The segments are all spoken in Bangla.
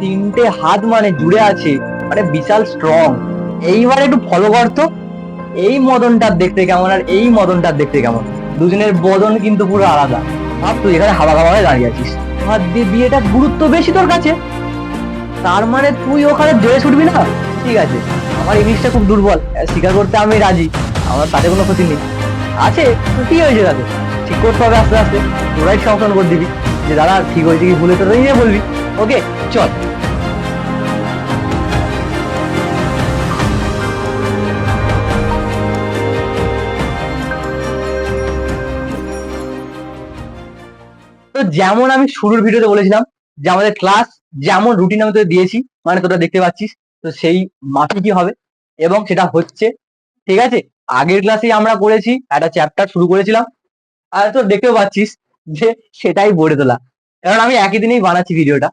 তিনটে হাত মানে জুড়ে আছে, মানে বিশাল স্ট্রং। এইবার একটু ফলো করতো, এই মদনটার দেখতে কেমন আর এই মদনটার দেখতে কেমন, দুজনের বদন কিন্তু পুরো আলাদা। ভাব তুই এখানে হাওয়া খাওয়া দাঁড়িয়ে আছিস, হাত দিয়ে বিয়েটা গুরুত্ব বেশি তোর কাছে, তার মানে তুই ওখানে জোরে ছুটবি না? ঠিক আছে, আমার ইংলিশটা খুব দুর্বল, স্বীকার করতে আমি রাজি, আমার তাতে কোনো ক্ষতি নেই। আছে তো কি হয়েছে তাতে, ঠিক করতে হবে আস্তে আস্তে, তোরাই সংশোধন করে দিবি যে দাদা ঠিক হয়েছে কি ভুলে, তোরাই নিয়ে বলবি। ওকে চল। তো যেমন আমি শুরুর ভিডিওতে বলেছিলাম যে আমাদের ক্লাস যেমন রুটিন আমি তোদের দিয়েছি, মানে তোরা দেখতে পাচ্ছিস, তো সেই মাফিক কি হবে এবং সেটা হচ্ছে। ঠিক আছে, আগের ক্লাসেই আমরা করেছি, একটা চ্যাপ্টার শুরু করেছিলাম, আর তো দেখতেও পাচ্ছিস যে সেটাই গড়ে তোলা। কারণ আমি একই দিনেই বানাচ্ছি ভিডিওটা,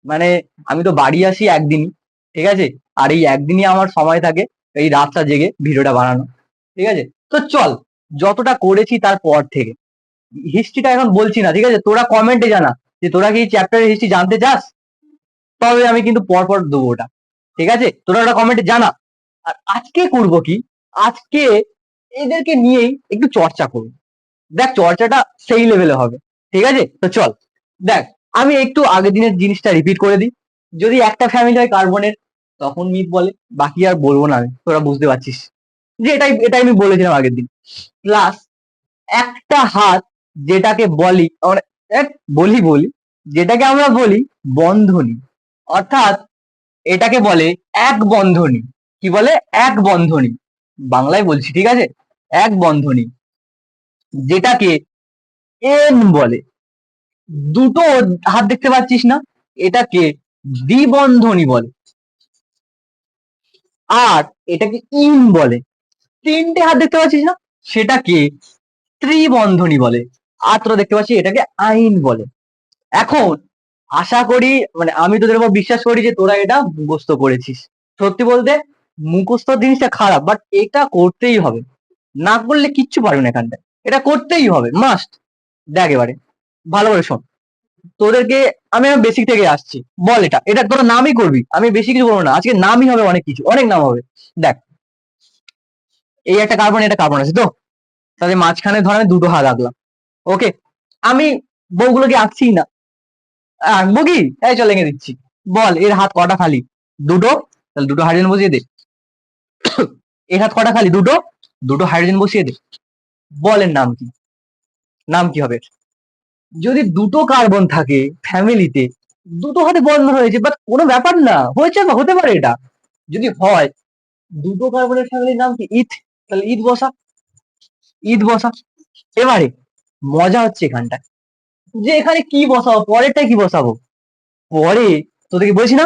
মানে আমি তো বাড়ি আসি একদিনই, ঠিক আছে, আর এই একদিনই আমার সময় থাকে এই রাতটা জেগে ভিডিওটা বানানো। ঠিক আছে, তো চল, যতটা করেছি তারপর থেকে হিস্ট্রিটা এখন বলছি না, ঠিক আছে, তোরা কমেন্টে জানা যে তোরা কি এই চ্যাপ্টারের হিস্ট্রি জানতে চাস, তবে আমি কিন্তু পরপর দেবো ওটা। ঠিক আছে, তোরা ওটা কমেন্টে জানা। আর আজকে করবো কি, আজকে এদেরকে নিয়েই একটু চর্চা করবো। দেখ চর্চাটা সেই লেভেলে হবে। ঠিক আছে, তো চল। দেখ, আমি একটু আগের দিনের জিনিসটা রিপিট করে দিই। যদি একটা ফ্যামিলি হয় কার্বনের, তখন মিথ বলে, বাকি আর বলবো না আমি, তোরা বুঝতে পারছিস যে এটাই এটাই আমি বলেছিলাম আগের দিন। প্লাস একটা হাত, যেটাকে বলি মানে বলি বলি যেটাকে আমরা বলি বন্ধনী, অর্থাৎ এটাকে বলে এক বন্ধনী। কি বলে? এক বন্ধনী, বাংলায় বলছি, ঠিক আছে, এক বন্ধনী, যেটাকে এন বলে। দুটো হাত দেখতে পাচ্ছিস না, এটাকে দ্বিবন্ধনী বলে। আর এটাকে ইন বলে। তিনটে হাত দেখতে পাচ্ছিস না, সেটাকে ত্রিবন্ধনী বলে। আর তোরা দেখতে পাচ্ছিস এটাকে আইন বলে। এখন আশা করি, মানে আমি তোদের উপর বিশ্বাস করি যে তোরা এটা মুখস্থ করেছিস। সত্যি বলতে মুখস্থ জিনিসটা খারাপ, বাট এটা করতেই হবে, না করলে কিচ্ছু পারবি না এখানটায়, এটা করতেই হবে মাস্ট। দেখ এবারে ভালো করে শোন, তোদেরকে আমি বেসিক থেকে আসছি। বল, এটা এটা তোরা নামই করবি, আমি বেশি কিছু বলবো না, আজকে নামই হবে, অনেক কিছু, অনেক নাম হবে। দেখ, এই একটা কার্বন, এটা কার্বন আছে তো, তাদের মাঝখানে ধর আমি দুটো হাত আঁকলাম। ওকে, আমি বউগুলোকে আঁকছি না, আঁকবো কি, এই চল এঁকে দিচ্ছি। বল এর হাত কটা খালি? দুটো, তাহলে দুটো হাইড্রোজেন বসিয়ে দে। এর হাত কটা খালি? দুটো, দুটো হাইড্রোজেন বসিয়ে দে। বল এর নাম কি? নাম কি হবে? যদি দুটো কার্বন থাকে ফ্যামিলিতে, দুটো হাতে বন্ধ হয়েছে, বাট কোনো ব্যাপার না, হয়েছে বা হতে পারে এটা। যদি হয় দুটো কার্বনের ফ্যামিলির নাম কি? ইথ, তাহলে ইথ বসা, ইথ বসা। এবারে মজা হচ্ছে এখানটায়, যে এখানে কি বসাবো, পরেরটা কি বসাবো। পরে তোদেরকে বলছি না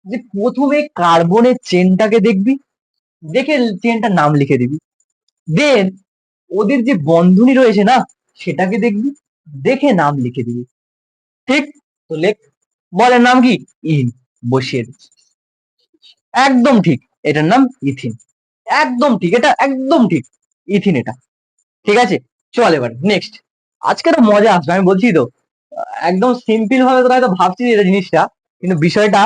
যে প্রথমে কার্বনের চেনটাকে দেখবি, দেখে চেনটার নাম লিখে দিবি। দেন ওদের যে বন্ধনী রয়েছে না, সেটাকে দেখবি, দেখে নাম লিখে দিবি। ঠিক, তো লেখ। বলের নাম কি? ইন, বসিয়ে দে। একদম ঠিক, এটার নাম ইথিন। একদম ঠিক, এটা একদম ঠিক, ইথিন এটা। ঠিক আছে, চল এবার নেক্সট। আজকে তো মজা আসবে, আমি বলছি তো, একদম সিম্পল ভাবে তোরা হয়তো ভাবছিস এটা জিনিসটা, কিন্তু বিষয়টা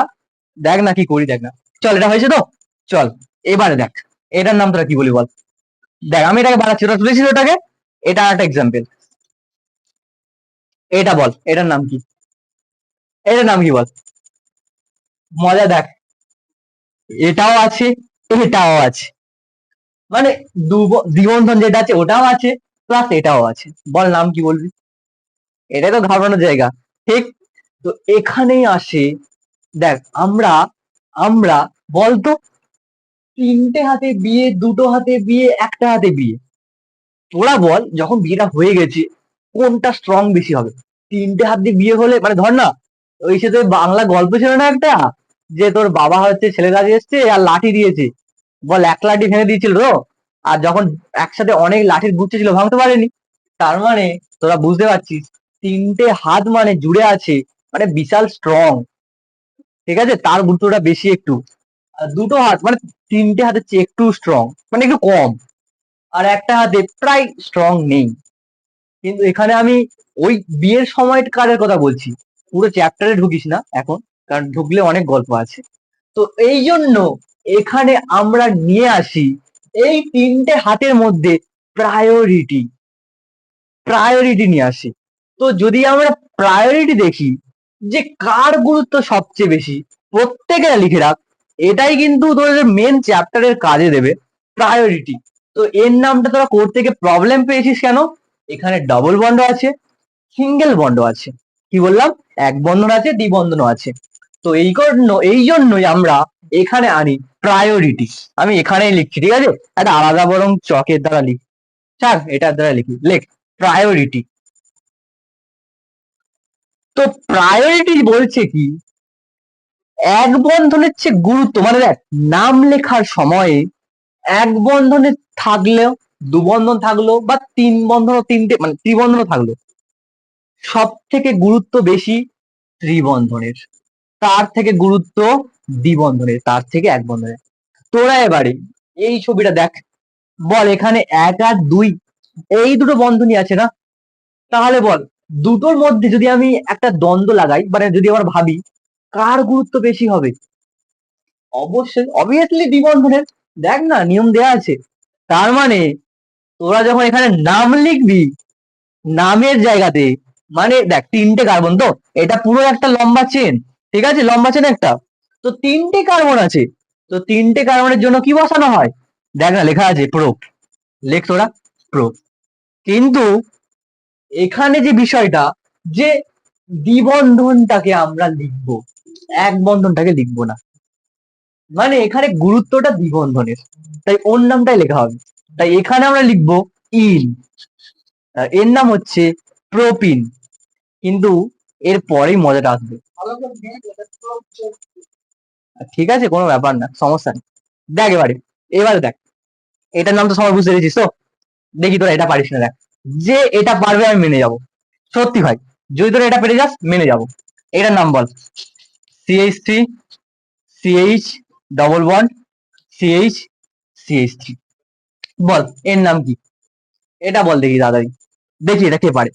দেখ না কি করি, দেখ না। চল, এটা হয়েছে তো, চল এবারে দেখ এটার নাম তোরা কি বলি বল। দেখ আমি এটাকে বানাচ্ছি, তোরা তুলেছিস ওটাকে, এটা একটা এক্সাম্পল। এটা বল, এটার নাম কি? এটার নাম কি বল? মজা দেখ, এটাও আছে, এটাও আছে, মানে দ্বিবন্ধন যেটা আছে ওটাও আছে, প্লাস এটাও আছে। বল নাম কি বলবি? এটাই তো ঘাবড়ানোর জায়গা। ঠিক, তো এখানেই আসে। দেখ আমরা আমরা বলতো, তিনটে হাতে বিয়ে, দুটো হাতে বিয়ে, একটা হাতে বিয়ে, তোরা বল যখন বিয়েটা হয়ে গেছে কোনটা স্ট্রং বেশি হবে? তিনটে হাত দিয়ে বিয়ে হলে, মানে ধর না, ওই সে তোর বাংলা গল্প ছিল না একটা, যে তোর বাবা হচ্ছে ছেলে কাজে এসছে আর লাঠি দিয়েছে, বল এক লাঠি ভেঙে দিয়েছিল তো, আর যখন একসাথে অনেক লাঠির গুচ্ছ ছিল ভাঙতে পারেনি। তার মানে তোরা বুঝতে পারছিস, তিনটে হাত মানে জুড়ে আছে, মানে বিশাল স্ট্রং। ঠিক আছে, তার গুরুত্বটা বেশি একটু। আর দুটো হাত মানে তিনটে হাতের চেয়ে একটু স্ট্রং, মানে একটু কম। আর একটা হাতে প্রায় স্ট্রং নেই। কিন্তু এখানে আমি ওই বিয়ের সময়কারের কথা বলছি, পুরো চ্যাপ্টারে ঢুকিস না এখন, কারণ ঢুকলে অনেক গল্প আছে। তো এই জন্য এখানে আমরা নিয়ে আসি এই তিনটে হাতের মধ্যে প্রায়োরিটি, প্রায়োরিটি নিয়ে আসি। তো যদি আমরা প্রায়োরিটি দেখি যে কার গুরুত্ব সবচেয়ে বেশি, প্রত্যেকেরা লিখে রাখ, এটাই কিন্তু তোদের মেন চ্যাপ্টারের কাজে দেবে, প্রায়োরিটি। তো এর নামটা তোরা কোড থেকে প্রবলেম পেয়েছিস কেন? এখানে ডবল বন্ড আছে, সিঙ্গেল বন্ড আছে, কি বললাম, এক বন্ধন আছে, দ্বিবন্ধনও আছে। তো এই জন্যই আমরা এখানে আনি প্রায়োরিটি। আমি এখানেই লিখছি, ঠিক আছে, একটা আলাদা বরং চকের দ্বারা লিখ, থাক এটার দ্বারা লিখি, লেখ প্রায়োরিটি। তো প্রায়োরিটি বলছে কি, এক বন্ধনের চেয়ে গুরুত্ব, মানে দেখ নাম লেখার সময়ে এক বন্ধনে থাকলেও, দু বন্ধন থাকলো বা তিন বন্ধন, তিনটে মানে ত্রিবন্ধন থাকলো, সব থেকে গুরুত্ব বেশি ত্রিবন্ধনের, তার থেকে গুরুত্ব দ্বিবন্ধনের, তার থেকে এক বন্ধনের। তোরা এবারে এই ছবিটা দেখ, বল এখানে এক আর দুই, এই দুটো বন্ধনই আছে না, তাহলে বল দুটোর মধ্যে যদি আমি একটা দ্বন্দ্ব লাগাই, মানে যদি আবার ভাবি কার গুরুত্ব বেশি হবে, অবশ্যই অবভিয়াসলি দ্বিবন্ধনের। দেখ না নিয়ম দেয়া আছে। তার মানে তোরা যখন এখানে নাম লিখবি, নামের জায়গাতে, মানে দেখ তিনটে কার্বন, তো এটা পুরো একটা লম্বা চেন, ঠিক আছে, লম্বা চেন একটা, তো তিনটে কার্বন আছে, তো তিনটে কার্বনের জন্য কি বসানো হয়, দেখ না লেখা আছে প্রো, লেখ তোরা প্রো। কিন্তু এখানে যে বিষয়টা, যে দ্বিবন্ধনটাকে আমরা লিখবো, এক বন্ধনটাকে লিখবো না, মানে এখানে গুরুত্বটা দ্বিবন্ধনের, তাই ওর নামটাই লেখা হবে। তাই এখানে আমরা লিখবো ইন, এর নাম হচ্ছে প্রোপিন। কিন্তু এর পরেই মজাটা আসবে, ঠিক আছে, কোনো ব্যাপার না, সমস্যা নেই। দেখ এবারে, এবারে দেখ, এটার নাম তো সবাই বুঝতে পেরেছিস তো, দেখি তোরা এটা পারিস না, দেখ যে এটা পারবে আমি মেনে যাব, সত্যি ভাই, যদি তোরা এটা পেরে যাস মেনে যাব। এটার নাম বল, CH3, CH double bond, CH, CH3, বল এর নাম কি, এটা বল দেখি দাদাই, দেখি এটা কে পারে।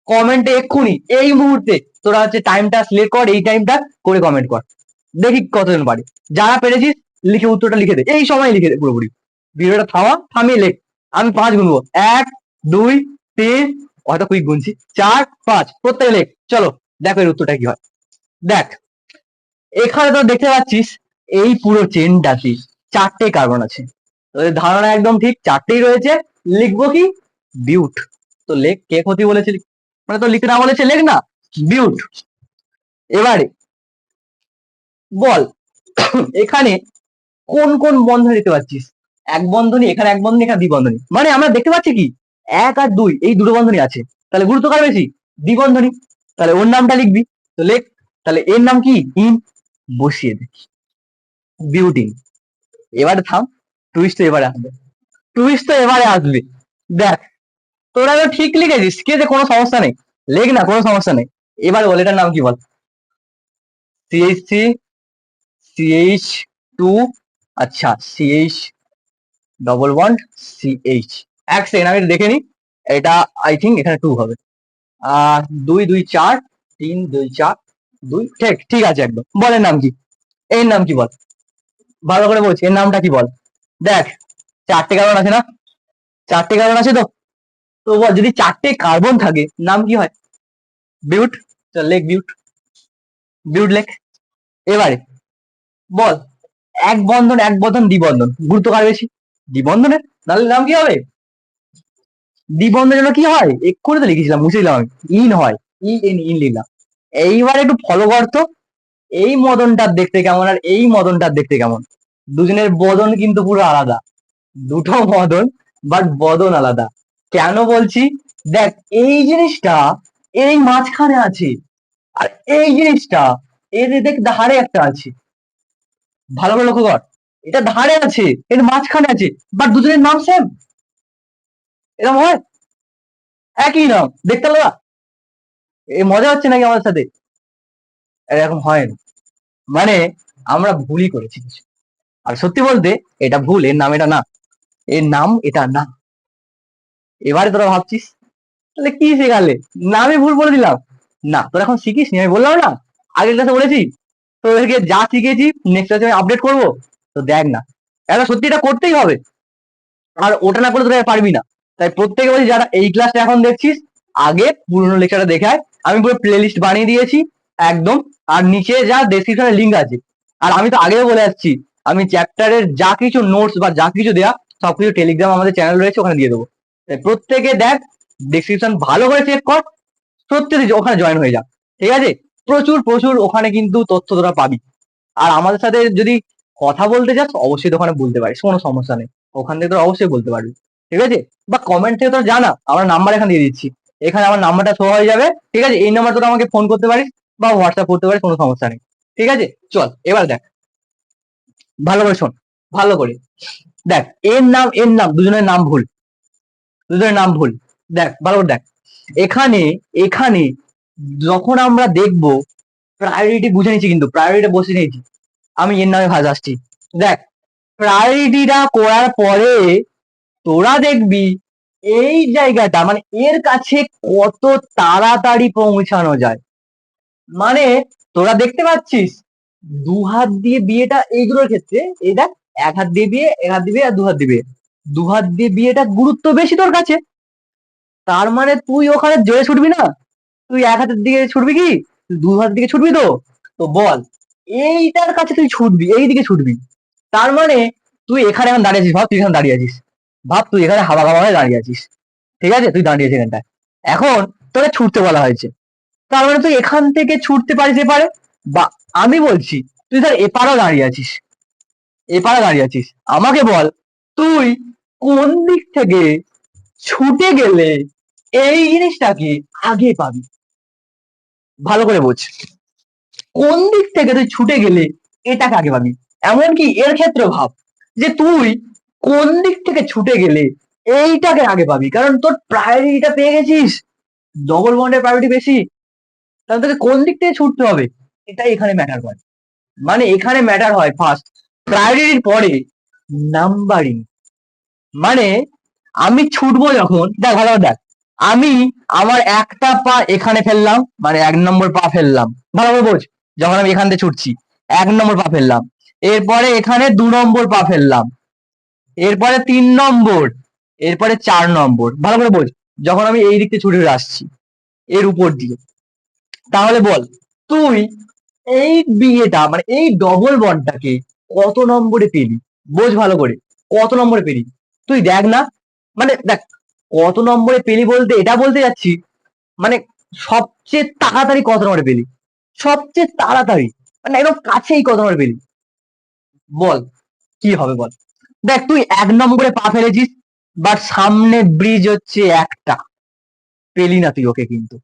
কমেন্টে এক্ষুনি এই মুহূর্তে তোরা হচ্ছে টাইমটা সিলেক্ট কর, এই টাইমটা করে কমেন্ট কর, দেখি কতজন পারে। যারা পেরেছিস লিখে উত্তরটা লিখে দে, এই সময় লিখে দে পুরোপুরি, ভিডিওটা থামিয়ে লেখ। আমি 5 গুনবো, 1 2 3, হয়তো কুইক গুনছি, 4 5, প্রত্যেকে লেখ, চলো দেখো এর উত্তরটা কি হয়। দেখ এখানে তো দেখতে পাচ্ছিস এই পুরো চেনটাতে চারটে কার্বন আছে, তোদের ধারণা একদম ঠিক, চারটেই রয়েছে, লিখবো কি বিউট। তো লেখ, কে ক্ষতি বলেছে, মানে তো লিখতে না বলেছে লেখ না, বিউট। এবারে বল এখানে কোন কোন বন্ধন দেখতে পাচ্ছিস, এক বন্ধনী, এখানে এক বন্ধনী, এখানে দ্বিবন্ধনী, মানে আমরা দেখতে পাচ্ছি কি এক আর দুই এই দুটো বন্ধনী আছে, তাহলে গুরুত্ব কার বেশি, দ্বিবন্ধনী, তাহলে ওর নামটা লিখবি, তো লেখ, তাহলে এর নাম কি ইন, বসিয়ে দে বিউটিন। এবারে থাম, টুইস্ট তো এবারে আসবে, টুইস্ট তো এবারে আসবে। দেখ তোরা তো ঠিক লিখেছিস, ঠিক আছে, কোনো সমস্যা নেই, লেখ না, কোনো সমস্যা নেই। এবার বল এটার নাম কি বল, CH3, CH2, আচ্ছা CH ডবল বন্ড, CH, এক সেকেন্ড আমি দেখে নি, এটা আই থিঙ্ক এখানে 2 হবে, আর 2 2 4, 3 2 4 2, ঠিক ঠিক আছে একদম। বল এর নাম কি, এর নাম কি বল, ভালো করে বলছি এর নামটা কি বল। দেখ চারটে কার্বন আছে না, চারটে কার্বন আছে তো, তো বল যদি চারটে কার্বন থাকে নাম কি হয়, বিউট। চল লেখ বিউট, বিউট লেখ। এবারে বল এক বন্ধন দ্বিবন্ধন, গুরুত্ব কার বেশি, দ্বিবন্ধনের, নাহলে নাম কি হবে, দ্বিবন্ধনের জন্য কি হয়, এক্ষুনি তো লিখেছিলাম, মুছে দিলাম আমি, ইন হয়, ইন লিখলাম। এইবার একটু ফলো করতো, এই মদনটার দেখতে কেমন আর এই মদনটার দেখতে কেমন, দুজনের বদন কিন্তু পুরো আলাদা, দুটো মদন বাট বদন আলাদা। কেন বলছি, দেখ এই জিনিসটা এই মাঝখানে আছে, আর এই জিনিসটা এর দেখ ধারে একটা আছে, ভালো করে লক্ষ্য কর, এটা ধারে আছে এর মাঝখানে আছে, বাট দুজনের নাম সেম, এরকম হয়, একই নাম দেখতে আলাদা, এ মজা হচ্ছে নাকি আমাদের সাথে, এরকম হয় না, মানে আমরা ভুলই করেছি কিছু। আর সত্যি বলতে এটা ভুল, এর নাম এটা না, এর নাম এটা না। এবারে তোরা ভাবছিস তাহলে কি শেখালে, নামই ভুল বলে দিলাম, না তোরা এখন শিখিস নি, আমি বললাম না আগের ক্লাসে বলেছি, তোদেরকে যা শিখেছি নেক্সট ক্লাসে আমি আপডেট করবো। তো দেখ না, এটা সত্যি এটা করতেই হবে, আর ওটা না করলে তোরা পারবি না। তাই প্রত্যেকে বলছি যারা এই ক্লাসটা এখন দেখছিস, আগে পুরোনো লেকচারটা দেখে আয়। আমি পুরো প্লে লিস্ট বানিয়ে দিয়েছি একদম, আর নিচে যা ডেসক্রিপশনে লিঙ্ক আছে। আর আমি তো আগেও বলে যাচ্ছি, আমি চ্যাপ্টারের যা কিছু নোটস বা যা কিছু দেয়া সবকিছু টেলিগ্রাম আমাদের চ্যানেল রয়েছে, ওখানে দিয়ে দেবো। তাই প্রত্যেকে দেখ, ডেসক্রিপশন ভালো করে চেক কর, সত্যি ওখানে জয়েন হয়ে যা, ঠিক আছে? প্রচুর প্রচুর ওখানে কিন্তু তথ্য তোরা পাবি। আর আমাদের সাথে যদি কথা বলতে চাস অবশ্যই তো ওখানে বলতে পারিস, কোনো সমস্যা নেই, ওখান থেকে তোরা অবশ্যই বলতে পারবি, ঠিক আছে? বা কমেন্ট থেকে তোরা জানা, আমার নাম্বার এখানে দিয়ে দিচ্ছি, এখানে আমার নাম্বারটা শো হয়ে যাবে, ঠিক আছে? এই নাম্বার তোরা আমাকে ফোন করতে পারিস বা হোয়াটসঅ্যাপ করতে পারিস, কোনো সমস্যা নেই, ঠিক আছে? চল এবার দেখ, ভালো করে শোন, ভালো করে দেখ। এর নাম দুজনের নাম ভুল, দুজনের নাম ভুল। দেখ ভালো করে দেখ, এখানে এখানে যখন আমরা দেখবো, প্রায়োরিটি বুঝে নিচ্ছি, কিন্তু প্রায়োরিটি বসে নিয়েছি, আমি এর নামে ভাজ আসছি। দেখ, প্রায়োরিটিটা করার পরে তোরা দেখবি এই জায়গাটা মানে এর কাছে কত তাড়াতাড়ি পৌঁছানো যায়। মানে তোরা দেখতে পাচ্ছিস দু হাত দিয়ে বিয়েটা এইগুলোর ক্ষেত্রে, এই দেখ, এক হাত দিয়ে বিয়ে, এক হাত দিয়ে বিয়ে, আর দু হাত দিয়ে বিয়ে, দু হাত দিয়ে বিয়েটা গুরুত্ব বেশি তোর কাছে। তার মানে তুই ওখানে জোরে ছুটবি না, তুই এক হাতের দিকে ছুটবি কি, তুই দু হাতের দিকে ছুটবি তো। তো বল, এইটার কাছে তুই ছুটবি, এই দিকে ছুটবি। তার মানে তুই এখানে এখন দাঁড়িয়ে আছিস, ভাব তুই এখানে দাঁড়িয়ে আছিস, ভাব তুই এখানে হাওয়া হাওয়া হয়ে দাঁড়িয়ে আছিস, ঠিক আছে? তুই দাঁড়িয়ে আছিস এখানটায়, এখন তোকে ছুটতে বলা হয়েছে, তার মানে তুই এখান থেকে ছুটতে পারিস এপারে, বা আমি বলছি তুই ধর এপারেও দাঁড়িয়ে আছিস, এপারে দাঁড়িয়ে আছিস, আমাকে বল তুই কোন দিক থেকে ছুটে গেলে এই জিনিসটাকে আগে পাবি। ভালো করে বোঝ, কোন দিক থেকে তুই ছুটে গেলে এটাকে আগে পাবি। এমনকি এর ক্ষেত্রে ভাব যে তুই কোন দিক থেকে ছুটে গেলে এইটাকে আগে পাবি, কারণ তোর প্রায়োরিটিটা পেয়ে গেছিস, ডবল বন্ডের প্রায়োরিটি বেশি, তাহলে তোকে কোন দিক থেকে ছুটতে হবে এটাই এখানে ম্যাটার করে। মানে এখানে ম্যাটার হয় ফার্স্ট প্রায়োরিটির পরে নাম্বারিং। মানে আমি ছুটবো যখন, দেখ ভালো করে দেখ, আমি আমার একটা পা এখানে ফেললাম, মানে 1 নম্বর পা ফেললাম, ভালো করে বোঝ, যখন আমি এখান থেকে ছুটছি 1 নম্বর পা ফেললাম, এরপরে এখানে 2 নম্বর পা ফেললাম, এরপরে 3 নম্বর, এরপরে 4 নম্বর, ভালো করে বোঝ, যখন আমি এই দিক থেকে ছুটে আসছি এর উপর দিয়ে। তাহলে বল তুই এই বিয়েটা মানে এই ডবল বন্ডটাকে কত নম্বরে পেলি, বোঝ ভালো করে, কত নম্বরে পেলি তুই দেখ না। মানে দেখ, কত নম্বরে পেলি বলতে এটা বলতে যাচ্ছি, মানে সবচেয়ে তাড়াতাড়ি কত নম্বরে পেলি, সবচেয়ে তাড়াতাড়ি, মানে একদম কাছেই কত নম্বরে পেলি, বল কি হবে বল। দেখ তুই 1 নম্বরে পা ফেলেছিস, বাট সামনে ব্রিজ হচ্ছে একটা, পেলি না তুই ওকে কিন্তু।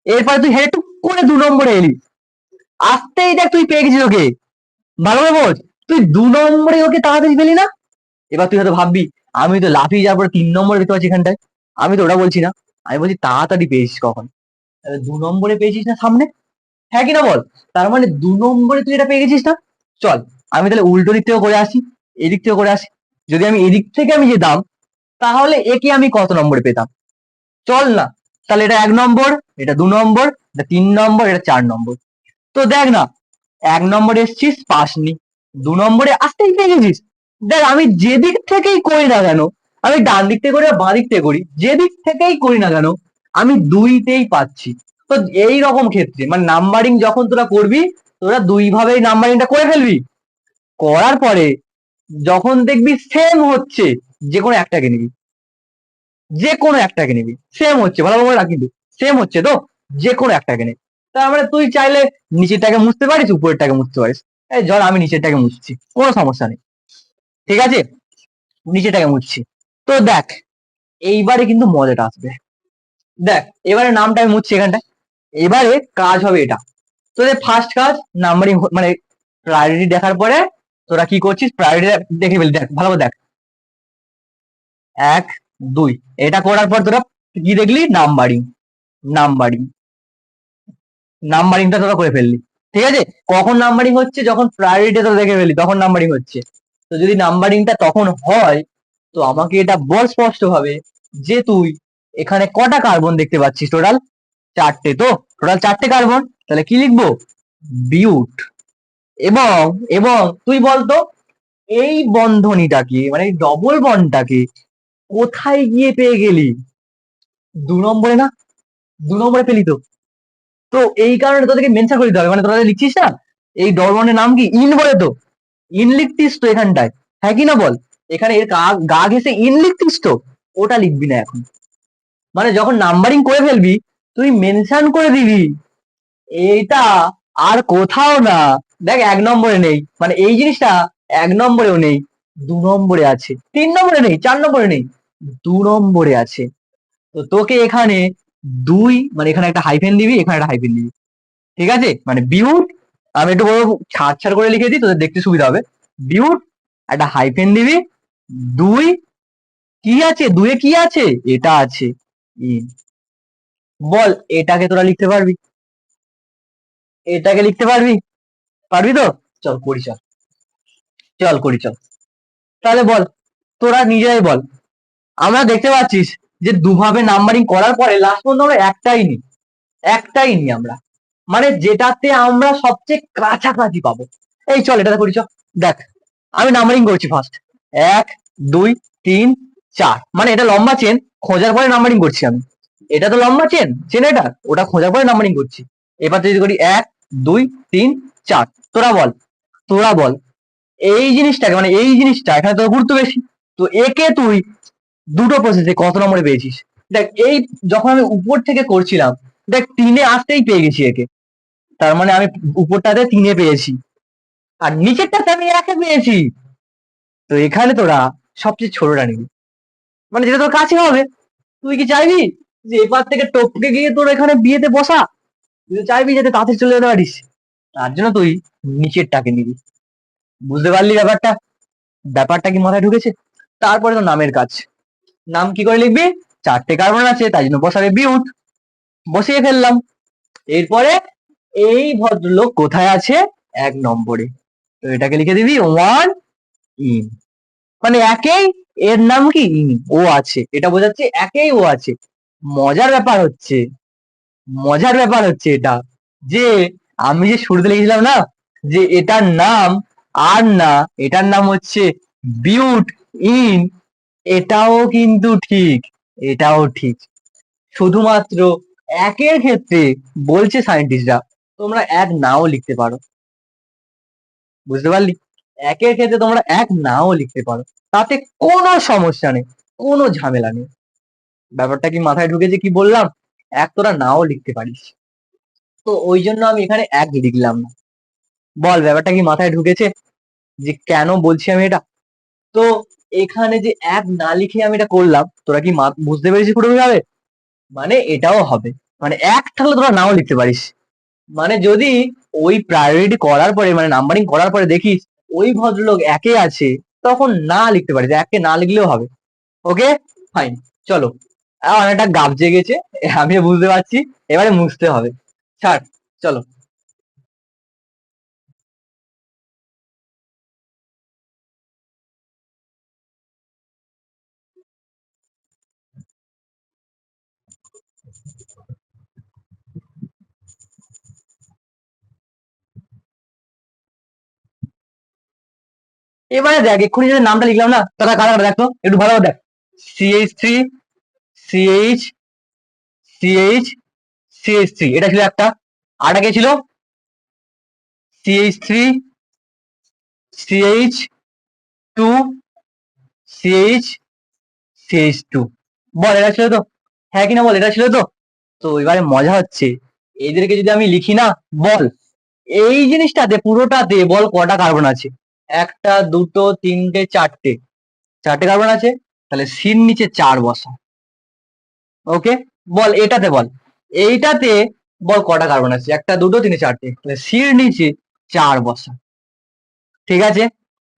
এরপরে তুই হেঁটে টুক করে 2 নম্বরে এলি, আসতেই দেখ তুই পেয়ে গেছিস ওকে, ভালো করে বোঝ, তুই 2 নম্বরে ওকে তাড়াতাড়ি পেলি না। এবার তুই হয়তো ভাববি আমি তো লাফিয়ে যাওয়ার পরে 3 নম্বরে দেখতে পাচ্ছি এখানটায়, আমি তো ওটা বলছি না, আমি বলছি তাড়াতাড়ি পেয়েছিস কখন, 2 নম্বরে পেয়েছিস না সামনে, হ্যাঁ কিনা বল। তার মানে 2 নম্বরে তুই এটা পেয়ে গেছিস না। চল আমি তাহলে উল্টো দিক থেকে করে আসি, এদিক থেকে করে আসি, যদি আমি এদিক থেকে আমি যেতাম তাহলে একে আমি কত নম্বরে পেতাম, চল না। তাহলে এটা 1 নম্বর, এটা 2 নম্বর, এটা 3 নম্বর, এটা 4 নম্বর। তো দেখ না, 1 নম্বরে এসছিস পাসনি, 2 নম্বরে আসতেই পেয়ে গেছিস। দেখ আমি যেদিক থেকেই করি না কেন, আমি ডান দিক থেকে করি বা বাঁ দিক থেকে করি, যেদিক থেকেই করি না কেন আমি দুইতেই পাচ্ছি। তো এই রকম ক্ষেত্রে মানে নাম্বারিং যখন তোরা করবি, তোরা দুই ভাবেই নাম্বারিংটা করে ফেলবি, করার পরে যখন দেখবি সেম হচ্ছে, যে কোনো একটাকে নিবি, যে কোনো একটাকে নিবি, সেম হচ্ছে, ভালো করে রাখ কিন্তু, সেম হচ্ছে তো যে কোনো একটাকে নিবি। তার মানে তুই চাইলে নিচেরটাকে মুছতে পারিস, উপরেরটাকে মুছতে পারিস। এই ধর আমি নিচেরটাকে মুছছি, কোনো সমস্যা নেই, ঠিক আছে? নিচেরটাকে মুছছি। তো দেখ এইবারে কিন্তু মজাটা আসবে, দেখ এবারে নামটা আমি মুছছি এখানটায়, এবারে কাজ হবে এটা, তোদের ফার্স্ট কাজ নাম্বারিং মানে প্রায়োরিটি দেখার পরে তোরা কি করছিস, প্রায়োরিটি দেখে ফেলি, দেখ ভালো করে দেখ, 1 2, এটা করার পর তোরা কি দেখলি, নাম্বারিং, নাম্বারিং, নাম্বারিংটা তোরা করে ফেললি, ঠিক আছে? কখন নাম্বারিং হচ্ছে, যখন প্রায়োরিটি তোরা দেখে ফেললি তখন নাম্বারিং হচ্ছে। তো যদি নাম্বারিংটা তখন হয়, তো আমাকে এটা বল স্পষ্ট ভাবে যে তুই এখানে কটা কার্বন দেখতে পাচ্ছিস, টোটাল 4টে, তো টোটাল 4টে কার্বন, তাহলে কি লিখবো, বিউট, এবং এবং তুই বলতো এই বন্ধনীটাকে মানে এই ডবল বন্ডটাকে কোথায় গিয়ে পেয়ে গেলি? 2 নম্বরে না? 2 নম্বরে পেলি তো। তো এই কারণে তোদেরকে মেনশন করে দিতে হবে, মানে তোরা যে লিখছিস না এই ডবল বন্ডের নাম কি? ইন বলে তো। ইন লিখতিস তো এখানটায়, হ্যাঁ কি না বল? এখানে এর গা ঘেসে ইন লিখতিস তো, ওটা লিখবি না এখন। মানে যখন নাম্বারিং করে ফেলবি তুই মেনশন করে দিবি এইটা আর কোথাও না। দেখ 1 নম্বরে নেই, মানে এই জিনিসটা 1 নম্বরেও নেই, 2 নম্বরে আছে, 3 নম্বরে নেই, 4 নম্বরে নেই, 2 নম্বরে আছে। তো তোকে এখানে দুই মানে এখানে একটা হাইফেন দিবি, এখানে একটা হাইফেন দিবি, ঠিক আছে? মানে বিউট, আমি একটু বড় ছাড় ছাড় করে লিখে দিই তোদের দেখতে সুবিধা হবে। বিউট একটা হাইফেন দিবি, দুই কি আছে, দুয়ে কি আছে, এটা আছে ইন। বল এটাকে তোরা লিখতে পারবি? এটাকে লিখতে পারবি? পারবি তো? চল করি, চল চল করি চল। তাহলে বল, তোরা নিজেরাই বল। আমরা দেখতে পাচ্ছিস যে দুভাবে নাম্বারিং করার পরে লাস্ট পর্যন্ত আমরা একটাই নি আমরা, মানে যেটাতে আমরা সবচেয়ে কাছাকাছি পাবো। এই চল এটাতে করি, চল। দেখ আমি নাম্বারিং করছি ফার্স্ট, 1 2 3 4, মানে এটা লম্বা চেন, খোঁজার পরে নাম্বারিং করছি আমি। এটা তো লম্বা চেন, চেন এটা, ওটা খোঁজার পরে নাম্বারিং করছি। এবার যদি করি 1 2 3 4, তোরা বল এই জিনিসটাকে, মানে এই জিনিসটা এখানে তো গুরুত্ব বেশি, তো একে তুই দুটো প্রসেসে কত নম্বরে পেয়েছিস? দেখ এই যখন আমি উপর থেকে করছিলাম, দেখ 3-এ আসতেই পেয়ে গেছি একে, তার মানে আমি উপরটাতে 3-এ পেয়েছি, আর নিচেরটাতে আমি 1-এ পেয়েছি। তো এখানে তোরা সবচেয়ে ছোটটা নিবি, মানে যেটা তোর কাছে হবে। তুই কি চাইবি যে এবার থেকে টপকে গিয়ে তোর এখানে বিয়েতে বসা? তুই তো চাইবি যাতে তাড়াতাড়ি চলে যেতে পারিস, তার জন্য তুই নিচেরটাকে নিবি। বুঝতে পারলি ব্যাপারটা? ব্যাপারটা কি মাথায় ঢুকেছে? তারপরে তো নামের কাজ। নাম কি করে লিখবি? 4টে কার্বন আছে তাই জন্য বসাবে বিউট, বসিয়ে ফেললাম। এরপরে এই ভদ্রলোক কোথায় আছে? 1 নম্বরে, তো এটাকে লিখে দিবি 1 ইন, মানে একেই এর নাম কি ইন, ও আছে, এটা বোঝাচ্ছে একেই ও আছে। মজার ব্যাপার হচ্ছে, মজার ব্যাপার হচ্ছে এটা যে আমি যে শুরুতে লিখেছিলাম না যে এটার নাম আর না, এটার নাম হচ্ছে বিউট ইন, এটাও কিন্তু ঠিক, এটাও ঠিক। শুধুমাত্র একের ক্ষেত্রে বলছে সায়েন্টিস্টরা তোমরা 1 নাও লিখতে পারো। বুঝতে পারলি? একের ক্ষেত্রে তোমরা 1 নাও লিখতে পারো, তাতে কোনো সমস্যা নেই, কোনো ঝামেলা নেই। ব্যাপারটা কি মাথায় ঢুকেছে কি বললাম? 1 তোরা নাও লিখতে পারিস, তো ওই জন্য আমি এখানে 1 লিখলাম না। বল ব্যাপারটা কি মাথায় ঢুকেছে যে কেন বলছি আমি এটা? তো এখানে যে 1 না লিখে আমি এটা করলাম, তোরা কি বুঝতে পেরেছিস পুরোপুরি? মানে এটাও হবে, মানে 1 থাকলে তোরা নাও লিখতে পারিস। মানে যদি ওই প্রায়োরিটি করার পরে মানে নাম্বারিং করার পরে দেখিস ওই ভদ্রলোক 1-এ আছে, তখন না লিখতে পারিস, 1-কে না লিখলেও হবে। ওকে ফাইন, চলো। অনেকটা গাব জেগেছে, আমিও বুঝতে পারছি, এবারে মুছতে হবে, ছাড়, চলো। এবারে দেখ এক্ষুনি যে নামটা লিখলাম না, তারা কারা কারা দেখো একটু ভালো দেখ। CH3, CH, CH, CH3, এটা ছিল একটা। আর কে ছিল? CH3, CH2, CH, CH2। বল এটা ছিল তো, হ্যাঁ কিনা বল, এটা ছিল তো। তো এবারে মজা হচ্ছে, এদেরকে যদি আমি লিখি না, বল এই জিনিসটাতে পুরোটাতে বল কটা কার্বন আছে? 1 2 3 4, 4টে কার্বন আছে, তাহলে সির নিচে 4 বসা। ওকে, বল এটাতে বল, এইটাতে বল কটা কার্বন আছে? 1 2 3 4টে, তাহলে সির নিচে 4 বসা। ঠিক আছে,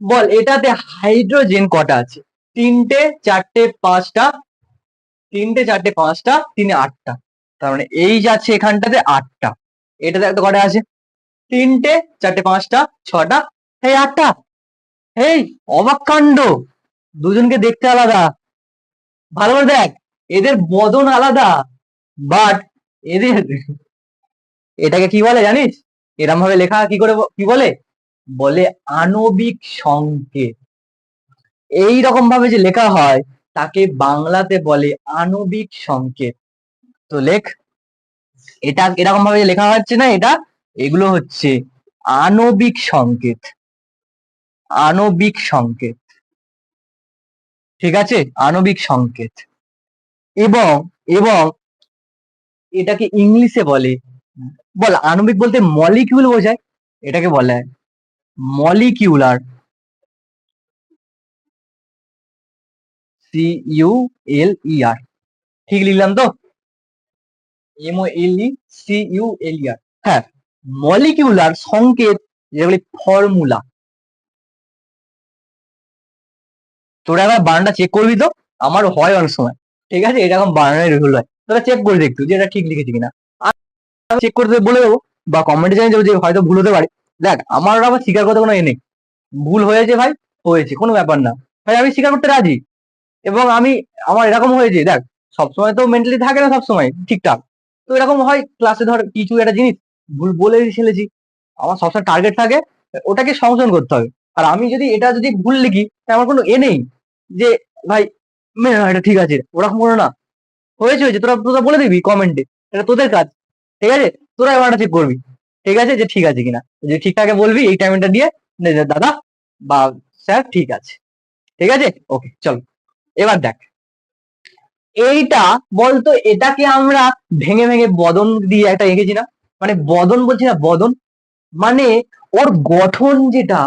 বল এটাতে হাইড্রোজেন কটা আছে? 3টে 4টে 5টা, 3টে 4টে 5টা, 3-এ 8টা, তার মানে এই যাচ্ছে এখানটাতে 8টা। এটাতে একটা কটা আছে? 3টে 4টে 5টা 6টা, এই 8টা। এই অবাক কাণ্ড, দুজনকে দেখতে আলাদা, ভালো করে দেখ, এদের বদন আলাদা, বাট এদের, এটাকে কি বলে জানিস? এরম ভাবে লেখা কি করে কি বলে? বলে আণবিক সংকেত। এই রকম ভাবে যে লেখা হয় তাকে বাংলাতে বলে আণবিক সংকেত। তো লেখ, এটা এরকম ভাবে লেখা হচ্ছে না, এটা এগুলো হচ্ছে আণবিক সংকেত। আণবিক সংকেত, ঠিক আছে, আণবিক সংকেত। এবং এবং এটাকে ইংলিশে বলে, বল আণবিক বলতে মলিকিউল বোঝায়, এটাকে বলে মলিকিউলার, CULER। ঠিক লিখলাম তো? MOLECULER। হ্যাঁ, মলিকিউলার সংকেত, যেগুলি ফর্মুলা। তোরা একবার বানানটা চেক করবি তো, আমার হয় অনেক সময়, ঠিক আছে, এরকম বানানের ভুল হয়, তোরা চেক করে দেখতু যে এটা ঠিক লিখেছি কিনা। আমি চেক করতে বলে দেবো বা কমেন্টে জানিয়ে দেবো যে হয়তো ভুল হতে পারে। দেখ, আমার আবার স্বীকার করতে কোনো নেই, ভুল হয়েছে ভাই, হয়েছে, কোনো ব্যাপার না ভাই, আমি স্বীকার করতে রাজি। এবং আমি, আমার এরকম হয়েছে, দেখ সবসময় তো মেন্টালি থাকে না সবসময় ঠিকঠাক, তো এরকম হয় ক্লাসে ধর কিছু একটা জিনিস ভুল বলে ফেলেছি, আমার সবসময় টার্গেট থাকে ওটাকে সংশোধন করতে হবে। আর আমি যদি এটা যদি ভুল লিখি, আমার কোনো নেই যে ভাই এটা ঠিক আছে, ওরকম কোনো না, হয়েছে হয়েছে, তোরা তোরা বলে দিবি কমেন্টে, এটা তোদের কাজ, ঠিক আছে, তোরা এবার চেক করবি, ঠিক আছে, যে ঠিক আছে কিনা, যে ঠিকঠাক বলবি এই টাইমটা দিয়ে, দাদা বা স্যার ঠিক আছে, ঠিক আছে, ওকে চল। এবার দেখ, এইটা বলতো, এটাকে আমরা ভেঙে ভেঙে বদন দিয়ে একটা এঁকেছি না, মানে বদন বলছি না, বদন মানে ওর গঠন যেটা,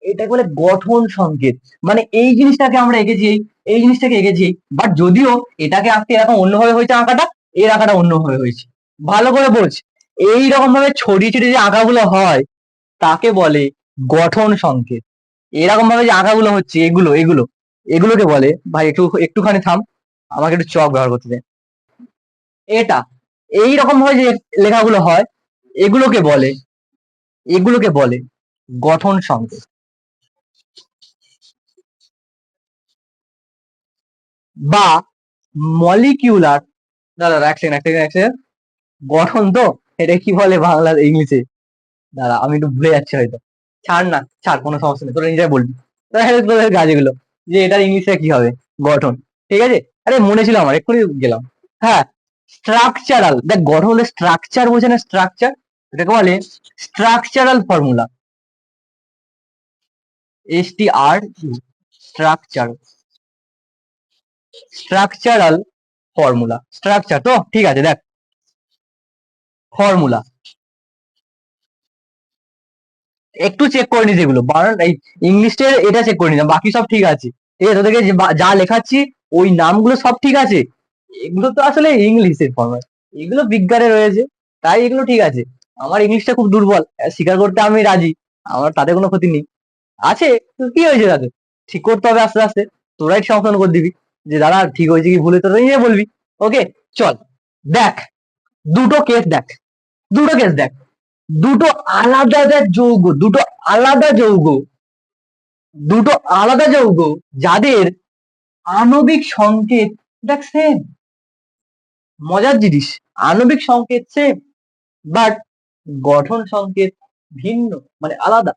এটাকে বলে গঠন সংকেত। মানে এই জিনিসটাকে আমরা এঁকেছি, এই জিনিসটাকে এঁকেছি, বাট যদিও এটাকে আঁকতে এরকম অন্যভাবে হয়েছে আঁকাটা, এর আঁকাটা অন্যভাবে হয়েছে, ভালো করে বোঝ। এইরকম ভাবে ছড়িয়ে ছিটিয়ে যে আঁকাগুলো হয় তাকে বলে গঠন সংকেত। এরকম ভাবে যে আঁকাগুলো হচ্ছে, এগুলো এগুলো এগুলোকে বলে, ভাই একটুখানি থাম, আমাকে একটু চক ব্যবহার করতে দে। এটা এইরকম ভাবে যে লেখাগুলো হয়, এগুলোকে বলে, এগুলোকে বলে গঠন সংকেত বা মলিকিউলার। দাদা এক সেকেন্ড, এক সেকেন্ড, গঠন তো, এটা কি বলে বাংলা ইংলিশে, দাদা আমি একটু ভুলে যাচ্ছি হয়তো, ছাড় না, ছাড়, কোনো সমস্যা নেই, তোরা নিজেরাই বলবি, তোদের কাজগুলো, যে এটার ইংলিশে কি হবে, গঠন, ঠিক আছে। আরে মনে ছিল আমার, এক্ষুনি গেলাম। হ্যাঁ, স্ট্রাকচারাল, দেখ গঠন হলে স্ট্রাকচার বোঝে না, স্ট্রাকচার, এটাকে বলে structural formula, structure, structural formula, structure তো ঠিক আছে। দেখ, ফর্মুলা একটু চেক করে নিস, এগুলো বানান এই ইংলিশে এটা চেক করে নিস, বাকি সব ঠিক আছে, ঠিক আছে, তোদেরকে যা লেখাচ্ছি ওই নামগুলো সব ঠিক আছে, এগুলো তো আসলে ইংলিশের ফর্মুলা, এগুলো বিজ্ঞানে রয়েছে, তাই এগুলো ঠিক আছে। আমার ইংলিশটা খুব দুর্বল, স্বীকার করতে আমি রাজি, আমার তাতে কোনো ক্ষতি নেই, আছে, তো কি হয়েছে তাতে, ঠিক করতে হবে আস্তে আস্তে, তোরাই সংশোধন করে দিবি, যে দাদা ঠিক হয়েছে কি ভুলে তোরা নিয়ে বলবি। ওকে চল, দেখ দুটো কেস দেখ, দুটো কেস দেখ, দুটো আলাদা দেখ যৌগ, দুটো আলাদা যৌগ, দুটো আলাদা যৌগ যাদের আণবিক সংকেত দেখ সেম, মজার জিনিস, আণবিক সংকেত সেম, বাট গঠন সংকেত ভিন্ন, মানে আলাদা।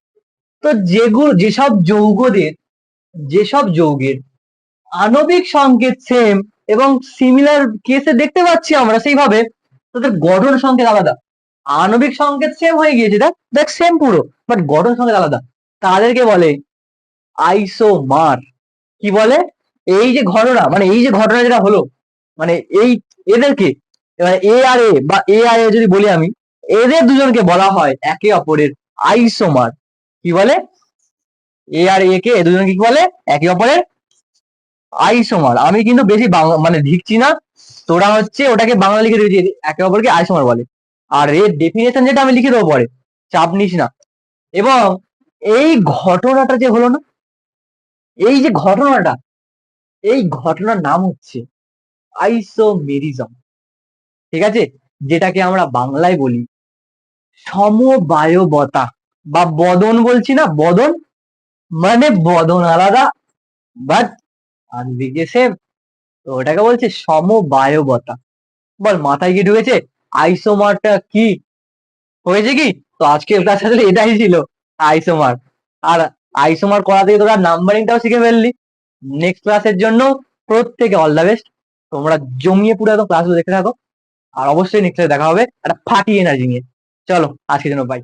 তো যেগুলো, যেসব যৌগের আণবিক সংকেত সেম এবং সিমিলার কেসে দেখতে পাচ্ছি আমরা সেইভাবে, তাদের গঠন সংকেত আলাদা। আণবিক সংকেত সেম হয়ে গিয়েছে, দেখ দেখ সেম পুরো, বাট গঠন সংকেত আলাদা, তাদেরকে বলে আইসোমার। কি বলে, এই যে ঘটনা, মানে এই যে ঘটনা যেটা হলো, মানে এই এদেরকে, এবার এ আর এ বা এ আর এ যদি বলি আমি, এদের দুজনকে বলা হয় একে অপরের আইসোমার। কি বলে, এ আর এ কে দুজনকে কি বলে, একে অপরের আইসোমার। আমি কিন্তু বেশি মানে ঢিকছি না, তোরা হচ্ছে ওটাকে বাংলা লিখে দিয়েছি, একে অপরকে আইসোমার বলে, আর এর ডেফিনেশন যেটা আমি লিখে দেবো পরে, চাপ নিস না। এবং এই ঘটনাটা যে হলো না, এই যে ঘটনাটা, এই ঘটনার নাম হচ্ছে আইসোমেরিজম, ঠিক আছে, যেটাকে আমরা বাংলায় বলি সমবায়বতা বা বদন, বলছি না বদন, মানে বদন আলাদা বাট আনবিকে সেম, তো ওটাকে বলছে সমবায়বতা। বল মাথায় কি ঢুকেছে, আইসোমারটা কি হয়েছে কি, তো আজকে ক্লাস আসলে এটাই ছিল, আইসোমার। আর আইসোমার করা থেকে তোরা নাম্বারিংটাও শিখে ফেললি। নেক্সট ক্লাসের জন্য প্রত্যেকে অল দ্য বেস্ট। তোমরা জমিয়ে পুরো একদম ক্লাসগুলো দেখতে থাকো, আর অবশ্যই নেক্সট ক্লাসে দেখা হবে একটা ফাটিয়ে এনার্জি নিয়ে। চলো আজকের জন্য বাই।